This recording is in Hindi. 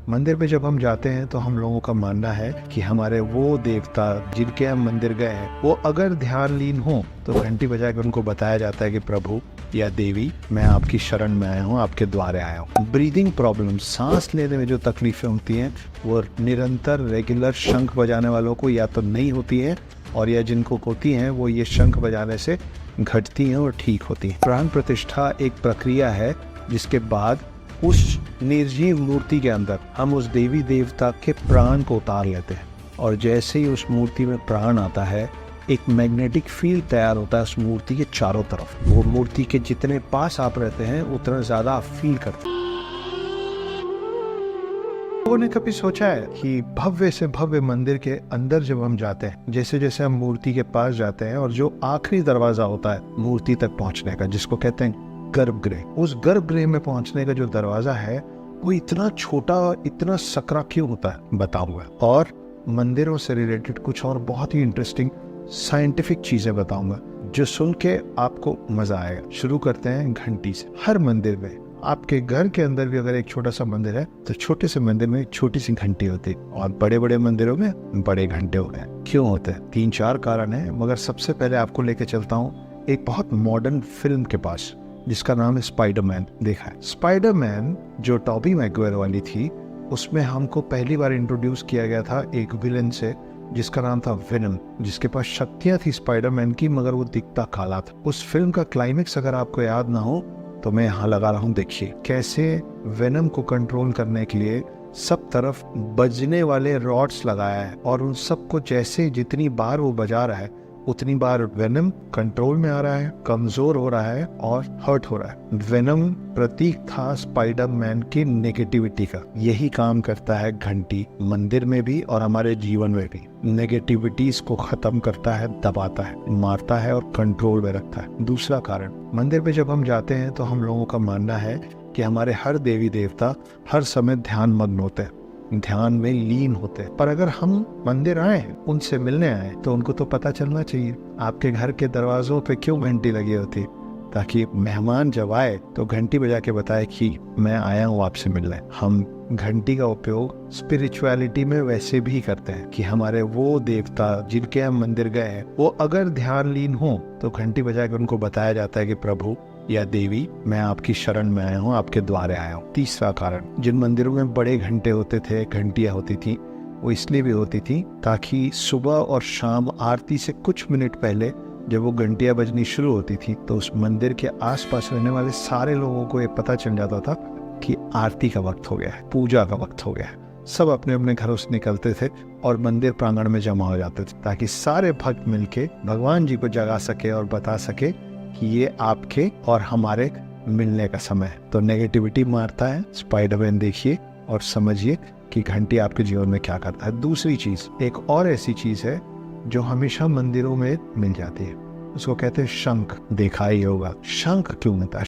मंदिर पे जब हम जाते हैं तो हम लोगों का मानना है कि हमारे वो देवता जिनके हम मंदिर गए हैं वो अगर ध्यान लीन हो तो घंटी बजा के उनको बताया जाता है कि प्रभु या देवी मैं आपकी शरण में आया हूँ, आपके द्वारे आया हूँ। ब्रीदिंग प्रॉब्लम, सांस लेने में जो तकलीफें होती हैं वो निरंतर रेगुलर शंख बजाने वालों को या तो नहीं होती है, और या जिनको होती हैं वो ये शंख बजाने से घटती हैं और ठीक होती हैं। प्राण प्रतिष्ठा एक प्रक्रिया है जिसके बाद उस निर्जीव मूर्ति के अंदर हम उस देवी देवता के प्राण को उतार लेते हैं, और जैसे ही उस मूर्ति में प्राण आता है एक मैग्नेटिक फील्ड तैयार होता है उस मूर्ति के चारों तरफ। वो मूर्ति के जितने पास आप रहते हैं उतना ज्यादा आप फील करते हैं। लोगों ने कभी सोचा है कि भव्य से भव्य मंदिर के अंदर जब हम जाते हैं, जैसे जैसे हम मूर्ति के पास जाते हैं और जो आखिरी दरवाजा होता है मूर्ति तक पहुंचने का, जिसको कहते हैं गर्भगृह, उस गर्भगृह में पहुंचने का जो दरवाजा है वो इतना छोटा, इतना सकरा क्यों होता है बताऊंगा। और मंदिरों से रिलेटेड कुछ और बहुत ही इंटरेस्टिंग साइंटिफिक चीजें बताऊंगा जो सुन के आपको मजा आएगा। शुरू करते हैं घंटी से। हर मंदिर में, आपके घर के अंदर भी अगर एक छोटा सा मंदिर है तो छोटे से मंदिर में एक छोटी सी घंटी होती है, और बड़े बड़े मंदिरों में बड़े घंटे होते हैं। क्यों होते हैं? 3-4 कारण है, मगर सबसे पहले आपको लेके चलता हूँ एक बहुत मॉडर्न फिल्म के पास जिसका नाम है स्पाइडरमैन। देखा है स्पाइडरमैन जो टॉबी मैगवायर वाली थी, उसमें हमको पहली बार इंट्रोड्यूस किया गया था एक विलन से जिसका नाम था वेनम, जिसके पास शक्तियां थी स्पाइडरमैन की, मगर वो दिखता काला था। उस फिल्म का क्लाइमेक्स अगर आपको याद ना हो तो मैं यहाँ लगा रहा हूँ, देखिए कैसे वेनम को कंट्रोल करने के लिए सब तरफ बजने वाले रॉड्स लगाया है, और उन सबको जैसे जितनी बार वो बजा रहा है उतनी बार वेनम कंट्रोल में आ रहा है, कमजोर हो रहा है और हर्ट हो रहा है। वेनम प्रतीक था स्पाइडरमैन की नेगेटिविटी का। यही काम करता है घंटी, मंदिर में भी और हमारे जीवन में भी। नेगेटिविटीज को खत्म करता है, दबाता है, मारता है और कंट्रोल में रखता है। दूसरा कारण, मंदिर पे जब हम जाते हैं तो हम लोगों का मानना है कि हमारे हर देवी देवता हर समय ध्यान मग्न होते हैं, ध्यान में लीन होते हैं। पर अगर हम मंदिर आए, उनसे मिलने आए, तो उनको तो पता चलना चाहिए आपके घर के दरवाजों पे क्यों घंटी लगी होती, ताकि मेहमान जब आए तो घंटी बजा के बताए कि मैं आया हूँ आपसे मिलने। हम घंटी का उपयोग स्पिरिचुअलिटी में वैसे भी करते हैं कि हमारे वो देवता जिनके हम मंदिर गए हैं वो अगर ध्यान लीन हो तो घंटी बजा के उनको बताया जाता है कि प्रभु या देवी मैं आपकी शरण में आया हूँ, आपके द्वारे आया हूँ। तीसरा कारण, जिन मंदिरों में बड़े घंटे होते थे, घंटियां होती थी, वो इसलिए भी होती थी ताकि सुबह और शाम आरती से कुछ मिनट पहले जब वो घंटियां बजनी शुरू होती थी तो उस मंदिर के आसपास रहने वाले सारे लोगों को ये पता चल जाता था कि आरती का वक्त हो गया है, पूजा का वक्त हो गया है। सब अपने अपने घरों से निकलते थे और मंदिर प्रांगण में जमा हो जाते थे ताकि सारे भक्त मिलके भगवान जी को जगा सके और बता सके कि ये आपके और हमारे मिलने का समय है। तो नेगेटिविटी मारता है स्पाइडरमैन, देखिए और समझिए कि घंटी आपके जीवन में क्या करता है। दूसरी चीज, एक और ऐसी चीज है जो हमेशा मंदिरों में मिल जाती है, उसको कहते हैं शंख। देखा ही होगा शंख क्यों मिलता है।